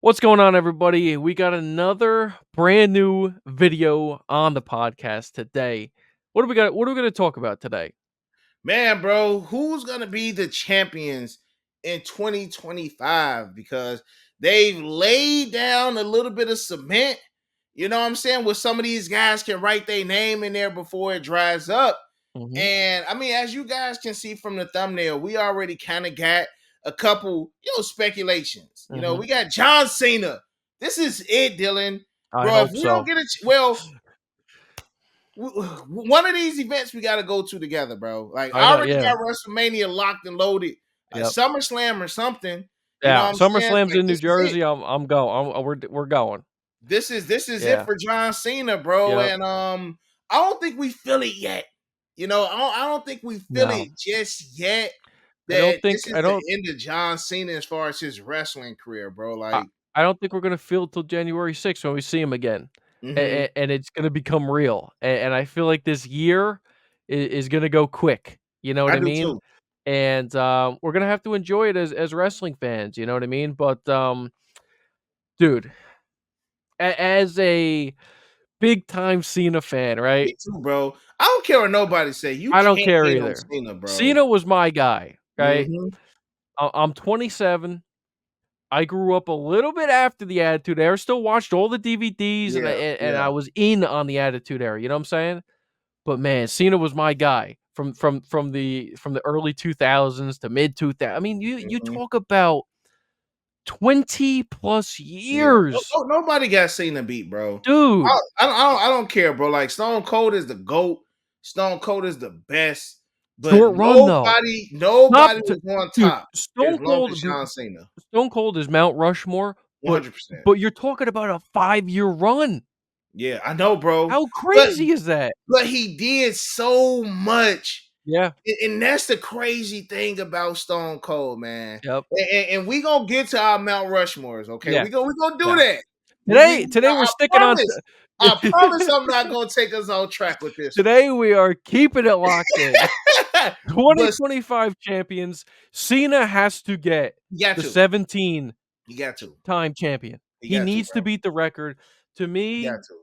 What's going on, everybody? We got another brand new video on the podcast today. What do we got? What are we going to talk about today? Man, bro, who's gonna be the champions in 2025? Because they've laid down a little bit of cement. You know what I'm saying? Where some of these guys can write their name in there before it dries up. Hmm. And I mean, as you guys can see from the thumbnail, we already kind of got a couple, speculations. Hmm. We got John Cena. This is it, Dylan. I Bro, if hope we don't so. get it, well, one of these events we got to go to together, bro. Like I I know. already Yeah. got WrestleMania locked and loaded, Yep. SummerSlam or something. You know Yeah. what I'm saying? SummerSlam's Like in New this is it. Jersey. I'm going. We're going. This is it Yeah. for John Cena, bro. Yep. And I don't think we feel it yet. I don't think we feel No. it just yet I don't that think. this is I the don't. end of John Cena as far as his wrestling career, bro. I, Like, I don't think we're gonna feel it till January 6th when we see him again, mhm, and it's gonna become real. And I feel like this year is gonna go quick. You know what I I do mean? too. And we're gonna have to enjoy it as wrestling fans. You know what I mean? But dude, as a big time Cena fan, right? Me too, bro. I don't care what nobody say. You I don't can't care hate on either. Cena, bro. Cena was my guy. Right? Hmm. I'm 27. I grew up a little bit after the Attitude Era. Still watched all the DVDs, and Yeah, I yeah. was in on the Attitude Era. You know what I'm saying? But man, Cena was my guy from the early 2000s to mid 2000s. I mean, you Mhm. talk about 20 plus Yeah. years, Nobody got Cena beat, bro. I, dude. I don't care, bro. Like Stone Cold is the GOAT. Stone Cold is the best. But Short run though. Top nobody to was on dude, top as long as John Cena. Stone Cold is Mount Rushmore, but 100%. you're talking about a 5-year run. Yeah, I know, bro. How But crazy is that? but he did so much. Yeah. And that's the crazy thing about Stone Cold, man. Yep. And we gonna get to our Mount Rushmores, okay? Yeah. We gonna do Yeah. that. Today we're I sticking on promise. I promise I'm not gonna take us off track with this one. today we are keeping it locked in. But 2025 champions. Cena has to get you got the to. 17-time You got to. champion. You He got to, needs to bro. beat the record. To You me, got to.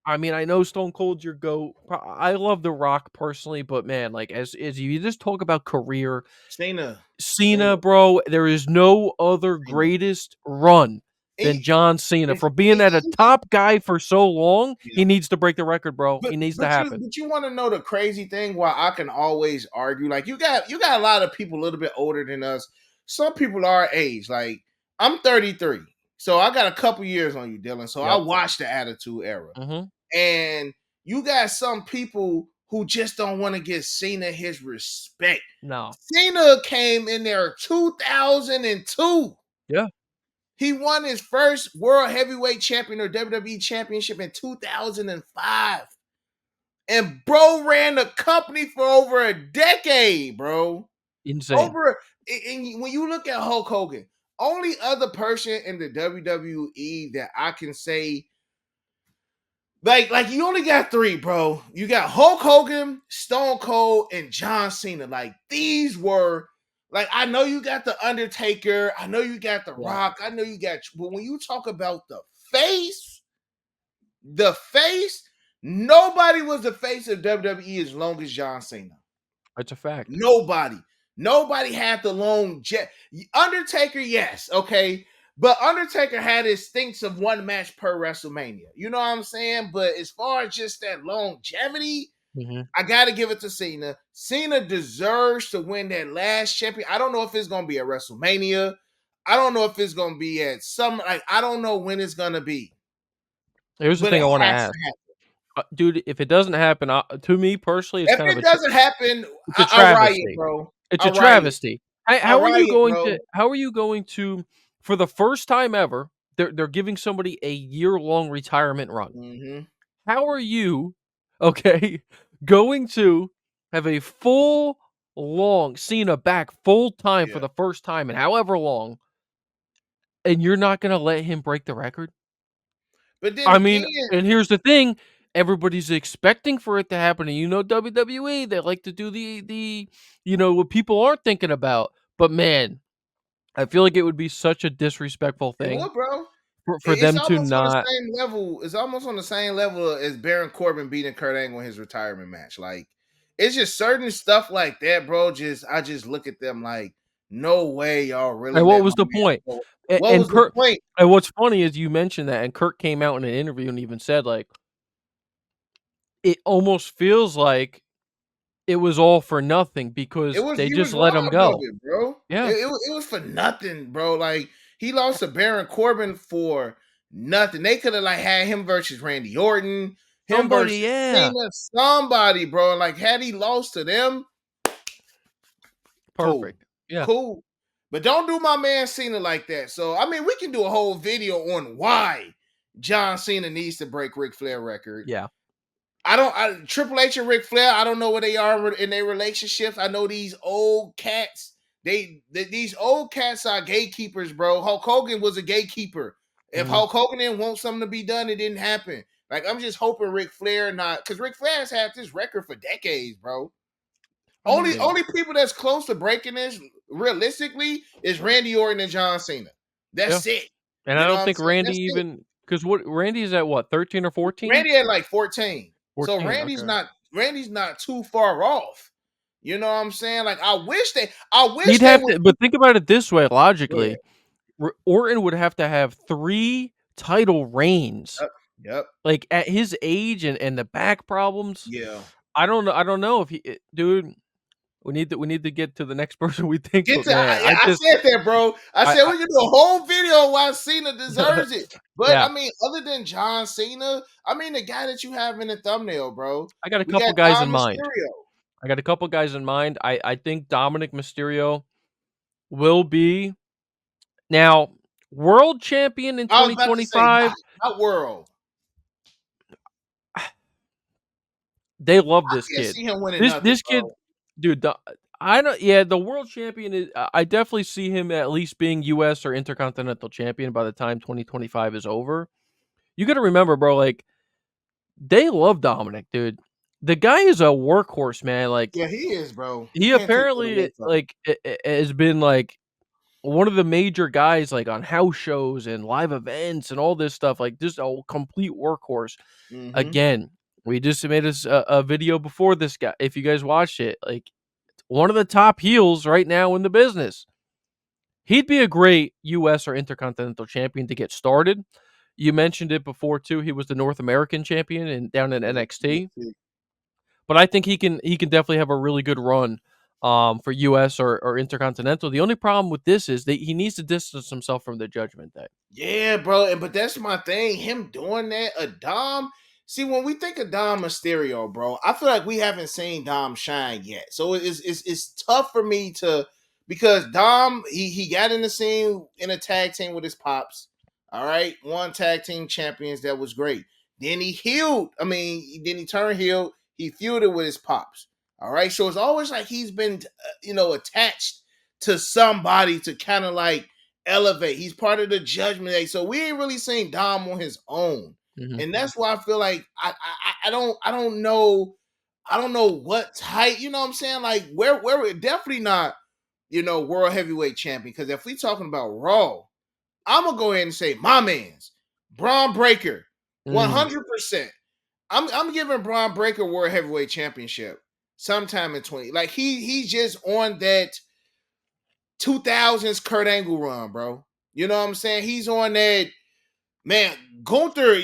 I mean, I know Stone Cold's your GOAT. I love The Rock personally, but man, like as you just talk about career, Cena. Cena, Cena. bro, there is no other Cena. greatest run And, than John Cena. and, For being at a and, top guy for so long, yeah. he needs to break the record, bro. But He needs to but you happen. but you want to know the crazy thing? Why I can always argue, like you got a lot of people a little bit older than us. Some people are our age. Like I'm 33, so I got a couple years on you, Dylan. So I Yep. watched the Attitude Era, Mhm. and you got some people who just don't want to give Cena his respect. No. Cena came in there 2002. Yeah. He won his first World Heavyweight Champion or WWE Championship in 2005. And bro ran the company for over a decade, bro. Insane. Over and when you look at Hulk Hogan, only other person in the WWE that I can say like you only got three, bro. You got Hulk Hogan, Stone Cold, and John Cena. Like these were like I know you got the Undertaker, I know you got the Yeah. Rock, I know you got, but when you talk about face, the face, nobody was the face of WWE as long as John Cena. It's a fact. Nobody. Nobody had the long jet. Undertaker, yes, okay. But Undertaker had his stinks of one match per WrestleMania. You know what I'm saying? But as far as just that longevity, Mhm. I gotta give it to Cena. Cena deserves to win that last champion. I don't know if it's gonna be at WrestleMania. I don't know if it's gonna be at some like I don't know when it's gonna be, Here's the but it thing I wanna has ask. to happen. Dude, if it doesn't happen, to me personally, it's If kind of it doesn't happen, it's a I riot, travesty. bro. It's I a riot. travesty. I riot, bro. How are you going to for the first time ever, they're giving somebody a year-long retirement run. Hmm. How are you, okay, going to have a full long Cena back full time for Yeah. the first time in however long, and you're not gonna let him break the record? But then I mean, again, and here's the thing, everybody's expecting for it to happen, and WWE, they like to do what people aren't thinking about, but man, I feel like it would be such a disrespectful it thing would, bro. for It's them to almost on the not. same level. It's almost on the same level as Baron Corbin beating Kurt Angle in his retirement match. Like, it's just certain stuff like that, bro. I just look at them like, no way, y'all really And what let my was the man point? go. And, What and was the Kurt. point? And what's funny is you mentioned that, and Kurt came out in an interview and even said like, it almost feels like it was all for nothing It because was they he was just let him robbed of go. it, bro. Yeah, It was for nothing, bro. Like he lost to Baron Corbin for nothing. They could have like had him versus Randy Orton, him somebody. versus Yeah, Cena, somebody, bro. Like had he lost to them, cool, perfect. Yeah, cool. But don't do my man Cena like that. So I mean, we can do a whole video on why John Cena needs to break Ric Flair record. yeah. Triple H and Ric Flair, I don't know where they are in their relationships. I know these old cats, these old cats are gatekeepers, bro. Hulk Hogan was a gatekeeper. If Mhm. Hulk Hogan didn't want something to be done, it didn't happen. Like I'm just hoping Ric Flair not because Ric Flair has had this record for decades, bro. I mean, yeah, Only people that's close to breaking this realistically is Randy Orton and John Cena. yeah. That's it. And I You know don't what I'm think saying? Randy That's it. even because what Randy's at what 13 or 14? Randy had like 14. So 14. Okay. Randy's not too far off. You know what I'm saying? Like He'd have to, but think about it this way yeah. logically. Orton would have to have 3 title reigns. Yep. Yep. Like, at his age and the back problems, Yeah. I don't know if dude, we need to get to the next person we think, Get but to man, yeah, I said that, bro. I said I we can do a whole video on why Cena deserves it. But yeah, I mean, other than John Cena, I mean the guy that you have in the thumbnail, bro. I got a We got couple guys in Dom mind. Mysterio. I got a couple guys in mind. I think Dominic Mysterio will be now world champion in I was about to say 2025. not world. They love I this can't kid. see him winning nothing, This kid, bro. dude, I don't. Yeah, the world champion is. I definitely see him at least being U.S. or Intercontinental champion by the time 2025 is over. You got to remember, bro. Like they love Dominic, dude. The guy is a workhorse, man. Like Yeah, he is, bro. he Can't take that away apparently from him. like has been like one of the major guys like on house shows and live events and all this stuff. Like just a complete workhorse. Mm-hmm. Again, we just made us a video before this guy. If you guys watched it, like one of the top heels right now in the business. He'd be a great US or Intercontinental champion to get started. You mentioned it before too. He was the North American champion and down in NXT. But I think he can definitely have a really good run for US or Intercontinental. The only problem with this is that he needs to distance himself from the Judgment Day. Yeah, bro. And but that's my thing. Him doing that, a Dom. See, when we think of Dom Mysterio, bro, I feel like we haven't seen Dom shine yet. So it's tough for me to because Dom he got in the scene in a tag team with his pops. All right, one tag team champions that was great. Then he healed. I mean, then he turned heel. He feuded with his pops. All right, so it's always like he's been, attached to somebody to kind of like elevate. He's part of the Judgment Day, so we ain't really seen Dom on his own, Mhm. and that's why I feel like I don't know what type. You know what I'm saying? Like where we're definitely not world heavyweight champion because if we talking about Raw, I'm gonna go ahead and say my man's Braun Breaker, Mm, 100%. I'm giving Braun Breaker world heavyweight championship sometime in 20. Like he's just on that 2000s Kurt Angle run, bro. You know what I'm saying? He's on that man. Gunther,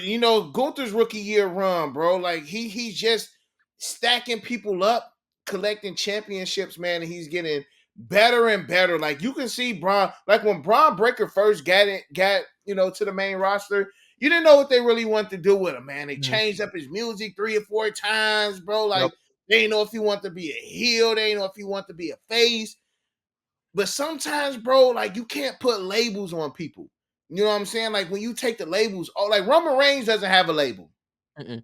Gunther's rookie year run, bro. Like he's just stacking people up, collecting championships, man, and he's getting better and better. Like you can see Braun, like when Braun Breaker first got to the main roster, you didn't know what they really wanted to do with him, man. They mhm. changed up his music 3 or 4 times, bro. Yep. Like they didn't know if he wanted to be a heel, they didn't know if he wanted to be a face. But sometimes, bro, like you can't put labels on people. You know what I'm saying? Like when you take the labels, like Roman Reigns doesn't have a label. Mm-mm.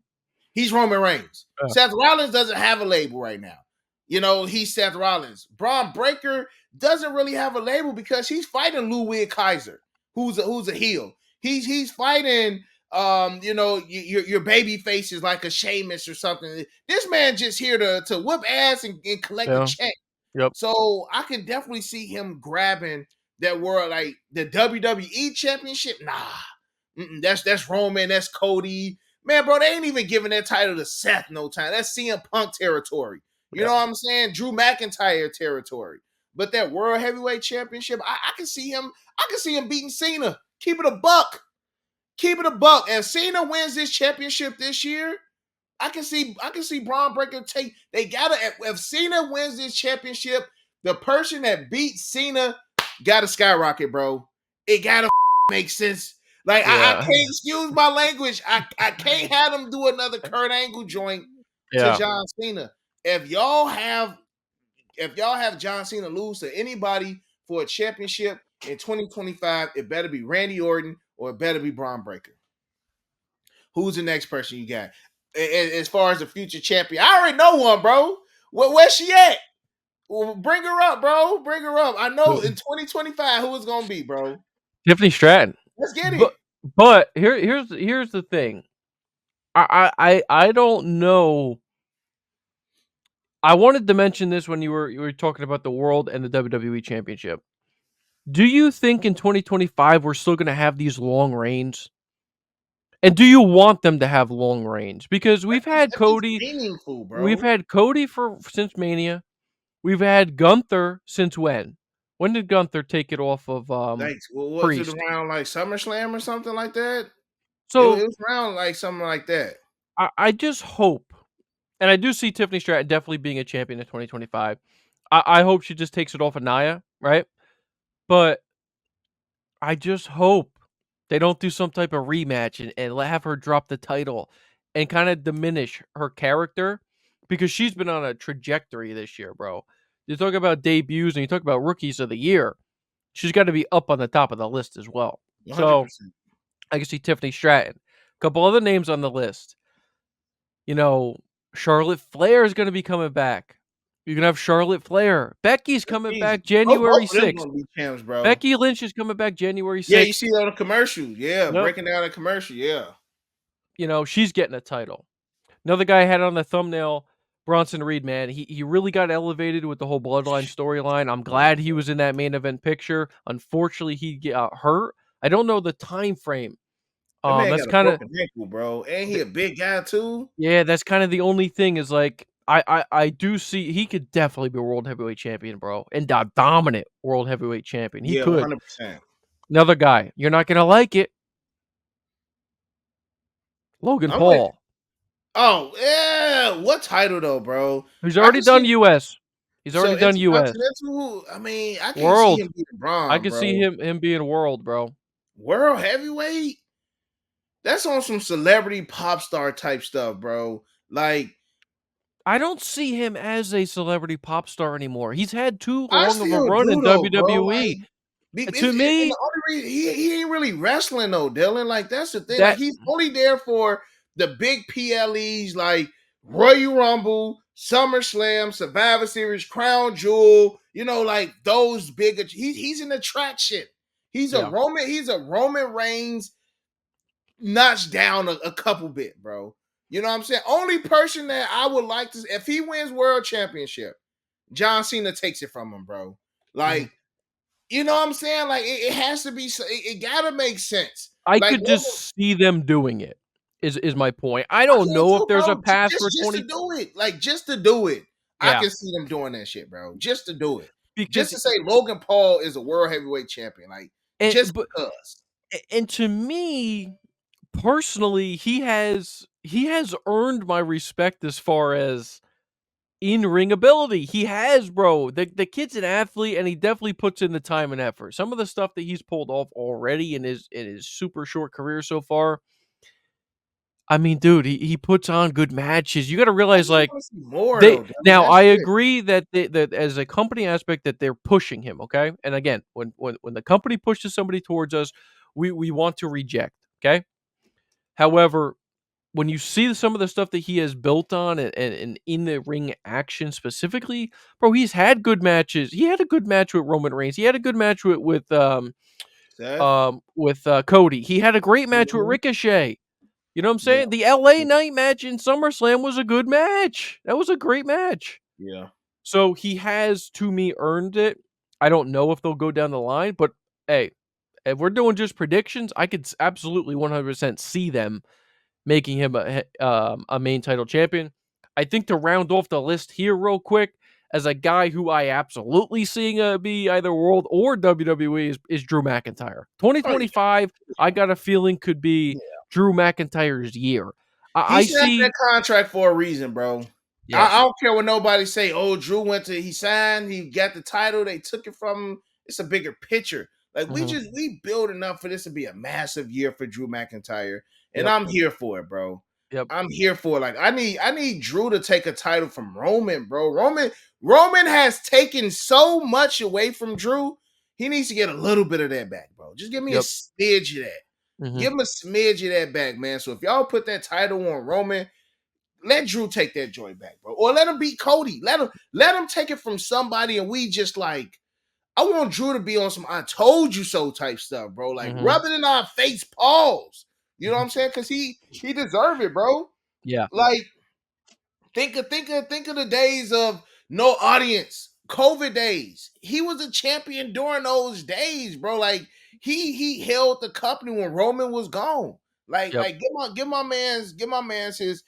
He's Roman Reigns. Yeah. Seth Rollins doesn't have a label right now. He's Seth Rollins. Braun Breaker doesn't really have a label because he's fighting Ludwig Kaiser, who's a heel. He's fighting your baby faces like a Sheamus or something. This man just here to whip ass and collect a Yeah. check. Yep. So I can definitely see him grabbing that world, like the WWE championship. Nah, That's Roman. That's Cody. Man, bro, they ain't even giving that title to Seth no time. That's CM Punk territory. You know Yeah. what I'm saying? Drew McIntyre territory. But that World Heavyweight Championship, I can see him. I can see him beating Cena. Keep it a buck. Keep it a buck. If Cena wins this championship this year, I can see Braun Breaker take. They gotta if Cena wins this championship, the person that beat Cena gotta skyrocket, bro. It gotta make sense. Like I Yeah. can't excuse my language. I can't have them do another Kurt Angle joint to Yeah. John Cena. If y'all have John Cena lose to anybody for a championship in 2025, it better be Randy Orton or it better be Braun Breaker. Who's the next person you got? As far as the future champion, I already know one, bro. Where's she at? Well, bring her up, bro. Bring her up. I know in 2025 who it's gonna be, bro. Tiffany Stratton. Let's get But it. here's the thing. I don't know. I wanted to mention this when you were talking about the world and the WWE championship. Do you think in 2025 we're still gonna have these long reigns? And do you want them to have long reigns? Because If it's meaningful, we've bro. had Cody for since Mania. We've had Gunther since when? When did Gunther take it off of Like, was it Priest? around like SummerSlam or something like that? It So was around like something like that. I just hope, and I do see Tiffany Stratton definitely being a champion in 2025. I hope she just takes it off of Nia, right? But I just hope they don't do some type of rematch and have her drop the title and kind of diminish her character because she's been on a trajectory this year, bro. You talk about debuts and you talk about rookies of the year. She's got to be up on the top of the list as well. So 100%. I can see Tiffany Stratton. A couple other names on the list. You know, Charlotte Flair is going to be coming back. You're going to have Charlotte Flair. Becky's That's coming easy. back Both January of them 6th. gonna be champs, bro. Becky Lynch is coming back January Yeah, you 6th. see it on the commercial. Yeah, Yep. breaking down the commercial. Yeah. You know, she's getting a title. Another guy I had on the thumbnail, Bronson Reed, man. He really got elevated with the whole Bloodline storyline. I'm glad he was in that main event picture. Unfortunately, he got hurt. I don't know the time frame. That man That's got a kind of broken ankle, bro. And he a big guy too. yeah. That's kind of the only thing is like I do see he could definitely be a world heavyweight champion, bro, and a dominant world heavyweight champion. He Yeah, could. 100%. Another guy, you're not gonna like it, Logan I'm like, Paul. oh yeah, what title though, bro? He's I already can see done U.S. He's so already done U.S. intercontinental. I mean, I can't see World. him beating I Braun, could see bro. him being world, bro. World heavyweight. That's on some celebrity pop star type stuff, bro. Like I don't see him as a celebrity pop star anymore. He's had too I long of a still run in do though, bro. Like WWE. To and me, the only reason he ain't really wrestling though, Dylan. Like that's the thing. Like that he's only there for the big PLEs, like Royal Rumble, SummerSlam, Survivor Series, Crown Jewel. You know, like those big. He's an attraction. yeah. He's a Roman Reigns notched down a couple bit, bro. You know what I'm saying? Only person that I would like to, if he wins World Championship, John Cena takes it from him, bro. Mhm. Like you know what I'm saying? Like it has to be. It gotta make sense. I Like could Logan, just see them doing it. Is my point. I I don't can know if too, there's a bro. path for Just to 20. do it. Like just to do it. I Yeah, can see them doing that shit, bro. Just to do it. Just because to say Logan Paul is a world heavyweight champion. Like and just but because. and to me personally, he has earned my respect as far as in-ring ability. He has, bro. The kid's an athlete and he definitely puts in the time and effort. Some of the stuff that he's pulled off already in his super short career so far. I mean, dude, he puts on good matches. You got to I realize just like want to see more they though, Dylan. now That's I it. agree that that as a company aspect that they're pushing him, okay? And again, when the company pushes somebody towards us, we want to reject, okay? However, when you see some of the stuff that he has built on and in the ring action specifically, bro, he's had good matches. He had a good match with Roman Reigns. He had a good match Seth. with Cody. He had a great match with Mhm. Ricochet. You know what I'm Yeah. saying? The LA Knight match in SummerSlam was a good match. That was a great match. Yeah. So he has to me earned it. I don't know if they'll go down the line, but hey, If we're doing just predictions, I could absolutely 100% see them making him a main title champion. I think to round off the list here real quick, as a guy who I absolutely seeing be either World or WWE is Drew McIntyre. Oh yeah, 2025, I got a feeling could be yeah. Drew McIntyre's year. He I signed that see. contract for a reason, bro. I Yes. don't care what nobody say. Oh, Drew went to he signed, he got the title, they took it from him. It's a bigger picture. Like Hmm. we building up for this to be a massive year for Drew McIntyre, and Yep. I'm here for it, bro. Yep. I'm here for it. Like I need Drew to take a title from Roman, bro. Roman has taken so much away from Drew. He needs to get a little bit of that back, bro. Just give me a Yep. smidge of that. Hmm. Give him a smidge of that back, man. So if y'all put that title on Roman, let Drew take that joy back, bro. Or let him beat Cody. Let him take it from somebody, and we just like I want Drew to be on some I told you so type stuff, bro. Like Hmm. rub it in our face, pause. You know what I'm saying? Because he deserve it, bro. Yeah. Like think of the days of no audience, COVID days. He was a champion during those days, bro. Like he held the company when Roman was gone. Like Yep. like give my man's his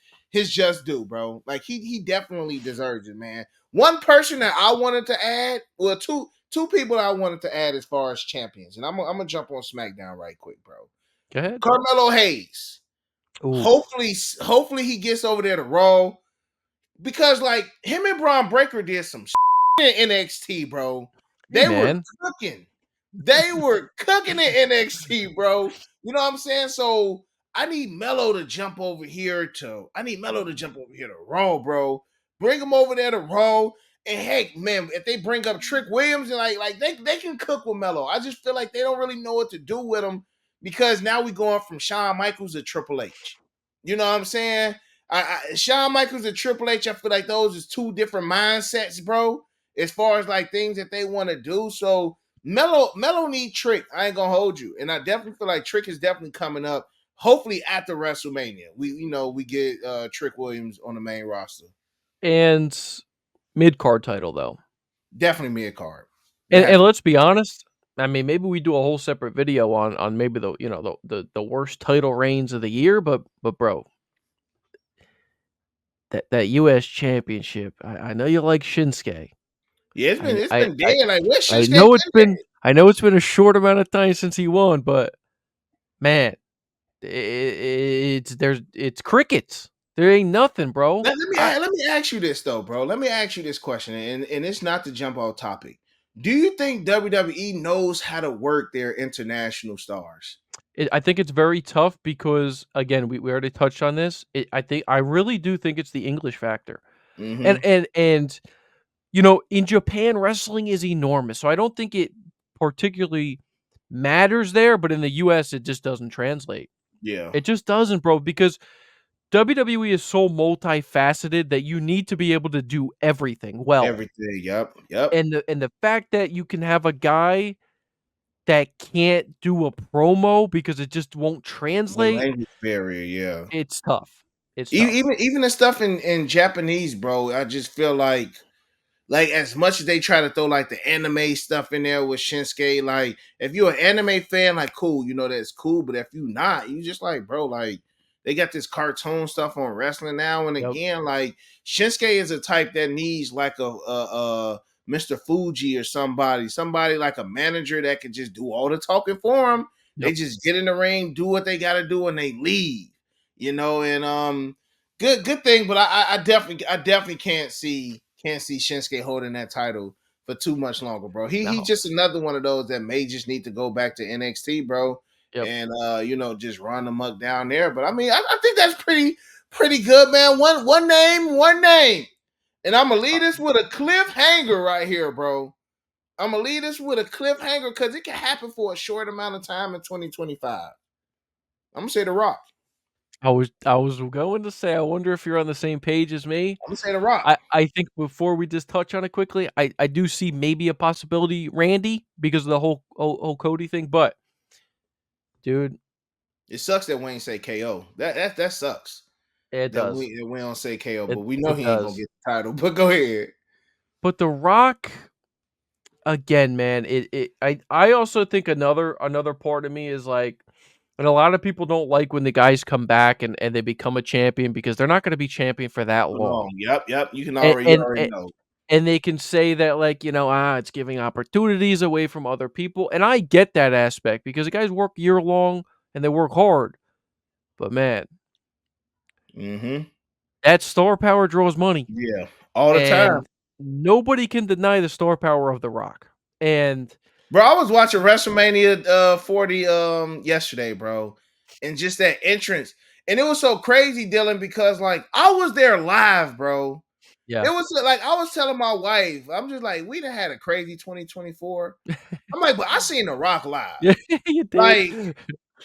just due, bro. Like he definitely deserves it, man. One person that I wanted to add, well, two people I wanted to add as far as champions, and I'm gonna jump on SmackDown right quick, bro. Go ahead. Carmelo Hayes. Ooh. Hopefully he gets over there to Raw because like him and Braun Breaker did some in NXT, bro. Hey, They were man. cooking. They were cooking in NXT, bro. You know what I'm saying? So I need Melo to jump over here to Raw, bro. Bring him over there to Raw. And heck, man, if they bring up Trick Williams and like they can cook with Melo. I just feel like they don't really know what to do with him because now we going from Shawn Michaels to Triple H. You know what I'm saying? Shawn Michaels and Triple H, I feel like those is two different mindsets, bro. As far as like things that they want to do. So Melo need Trick. I ain't gonna hold you. And I definitely feel like Trick is definitely coming up. Hopefully after WrestleMania. We get Trick Williams on the main roster. And mid card title though. Definitely mid card. And Definitely. let's be honest. I mean, maybe we do a whole separate video on maybe the worst title reigns of the year, but bro, that U.S. championship. I know you like Shinsuke. Yeah, it's been I it's I been I dead. Like where's I Shinsuke been know at? it's been a short amount of time since he won, but man, it's crickets. There ain't nothing, bro. Let me ask you this though, bro. Let me ask you this question, and it's not to jump off topic. Do you think WWE knows how to work their international stars? I think it's very tough because again, we already touched on this. I really do think it's the English factor. And Mm-hmm. and and in Japan, wrestling is enormous, so I don't think it particularly matters there, but in the US, it just doesn't translate. Yeah. It just doesn't, bro, because WWE is so multifaceted that you need to be able to do everything well. Everything. Yep. Yep. And the fact that you can have a guy that can't do a promo because it just won't The translate, language barrier. Yeah. it's tough. It's tough. Even the stuff in Japanese, bro. I just feel like as much as they try to throw like the anime stuff in there with Shinsuke, like if you're an anime fan, like cool, that's cool. But if you not, you just like, bro, like they got this cartoon stuff on wrestling now and Yep. again. Like Shinsuke is a type that needs like a Mr. Fuji or somebody like a manager that could just do all the talking for him. They Yep. just get in the ring, do what they gotta do, and they leave. And good thing, but I definitely can't see Shinsuke holding that title for too much longer, bro. He's No. just another one of those that may just need to go back to NXT, bro, Yep. and just run the muck down there. But I mean, I think that's pretty good, man. One name, and I'm gonna leave this with a cliffhanger right here, bro. I'm gonna leave this with a cliffhanger because it can happen for a short amount of time in 2025. I'm gonna say The Rock. I was going to say, I wonder if you're on the same page as me. I'm gonna say The Rock. I think before we just touch on it quickly, I do see maybe a possibility Randy because of the whole Cody thing, but dude, It sucks that Wayne say KO. That sucks. it That does. we don't say KO, It but we know it he ain't gonna does. get the title. But go ahead. But The Rock, again, man, I also think another part of me is like, and a lot of people don't like when the guys come back and they become a champion because they're not gonna be champion for that Oh, long. yep, yep. And You and already and know. and they can say that, like, it's giving opportunities away from other people, and I get that aspect because the guys work year long and they work hard. But man, Hmm. that star power draws money, Yeah, all the time. and nobody can deny the star power of The Rock. And Bro, I was watching WrestleMania 40 yesterday, bro. And just that entrance. And it was so crazy, Dylan, because like I was there live, bro. yeah. It was like I was telling my wife, I'm just like, we done had a crazy 2024. I'm like, but I seen The Rock live. Yeah, you did.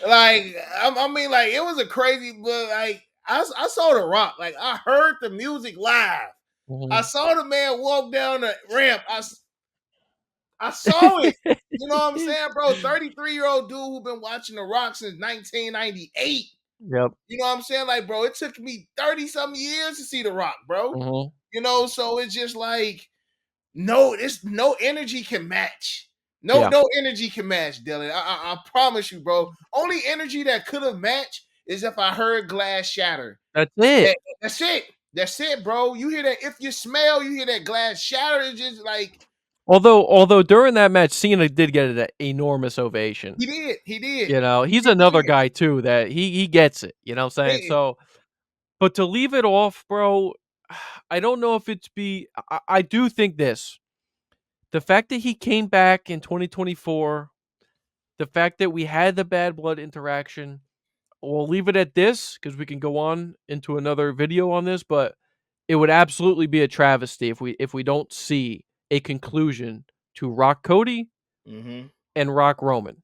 Like, I mean, like it was a crazy, but like I saw The Rock. Like I heard the music live. I Mhm. saw the man walk down the ramp. I saw it. You know what I'm saying, bro? 33-year-old dude who been watching The Rock since 1998. Yep. You know what I'm saying? Like, bro, it took me 30 something years to see The Rock, bro. Mhm. So it's just like, no, this no energy can match. No, Yeah. no energy can match, Dylan. I promise you, bro. Only energy that could have matched is if I heard glass shatter. That's it. That's it. That's it, bro. You hear that? If you smell, you hear that glass shatter. It's just like Although during that match, Cena did get an enormous ovation. he did. He did. He's He another did. guy too that he gets it, you know what I'm saying? Hey, So, but to leave it off, bro, I don't know if it's I do think this. The fact that he came back in 2024, the fact that we had the bad blood interaction, we'll leave it at this because we can go on into another video on this, but it would absolutely be a travesty if we don't see a conclusion to Rock Cody mm-hmm. and Rock Roman.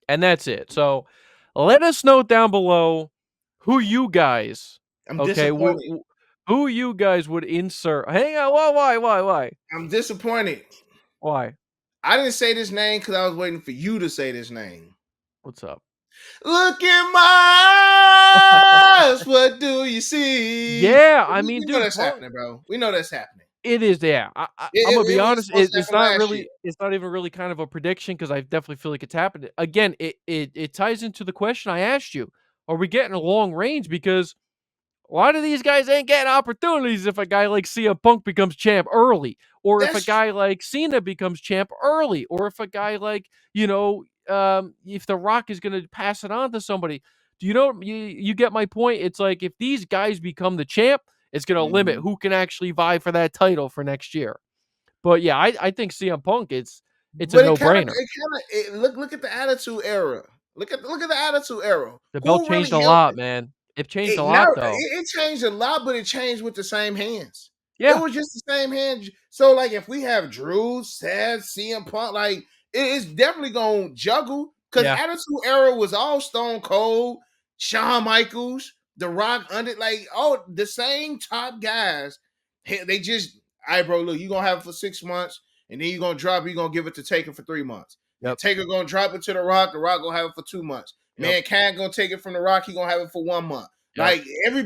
And that's it. So let us know down below who you guys, I'm okay, disappointed. who you guys would insert. Hang on, why? I'm disappointed. Why? I didn't say this name because I was waiting for you to say this name. What's up? Look in my eyes. What do you see? Yeah, I We mean, know dude, that's happening, bro. We know that's happening. it is. Yeah, I'm gonna be It was honest. supposed to It's happen not last year. really. It's not even really kind of a prediction because I definitely feel like it's happened again. It ties into the question I asked you: are we getting a long range? Because a lot of these guys ain't getting opportunities if a guy like CM Punk becomes champ early, or if a That's guy like Cena becomes champ early, or if a guy like, if The Rock is going to pass it on to somebody. Do you know, you get my point? It's like if these guys become the champ, it's going to limit mhm. who can actually vie for that title for next year. But yeah, I think CM Punk, it's a But no-brainer. look at the attitude era. Look at the attitude era. The belt Who changed really a held lot, it? man. It changed a It now lot though. it changed a lot, but it changed with the same hands. It Yeah. was just the same hands. So, like, if we have Drew, Seth, CM Punk, like, it's definitely gonna juggle because Yeah. Attitude Era was all Stone Cold, Shawn Michaels, The Rock, under like all the same top guys. They just, all right, bro, look, you gonna have it for 6 months, and then you're gonna drop it, you're gonna give it to Taker for 3 months. Then Yep. Taker gonna drop it to The Rock gonna have it for 2 months. Yep. Mankind gonna take it from The Rock, he gonna have it for 1 month. Yep. Like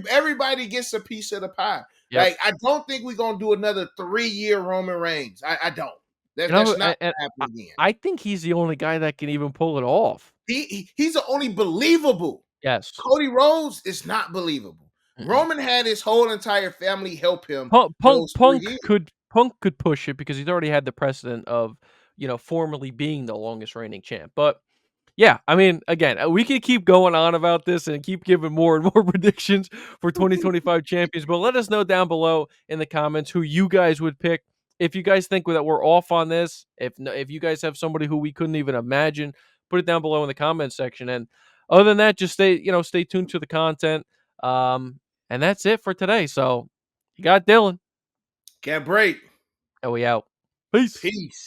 everybody gets a piece of the pie. Yep. Like I don't think we're gonna do another 3 year Roman Reigns. I don't. You That's know, not and gonna happen again. I think he's the only guy that can even pull it off. He's the only believable. Yes. Cody Rhodes is not believable. Mm-mm. Roman had his whole entire family help him Punk Punk those 3 years. Punk could Punk could push it because he's already had the precedent of, formerly being the longest reigning champ. But yeah, I mean, again, we could keep going on about this and keep giving more and more predictions for 2025 champions, but let us know down below in the comments who you guys would pick. If you guys think that we're off on this, if you guys have somebody who we couldn't even imagine, put it down below in the comments section. And other than that, just stay tuned to the content. And that's it for today. So you got Dylan, Can't break. and we out. Peace. Peace.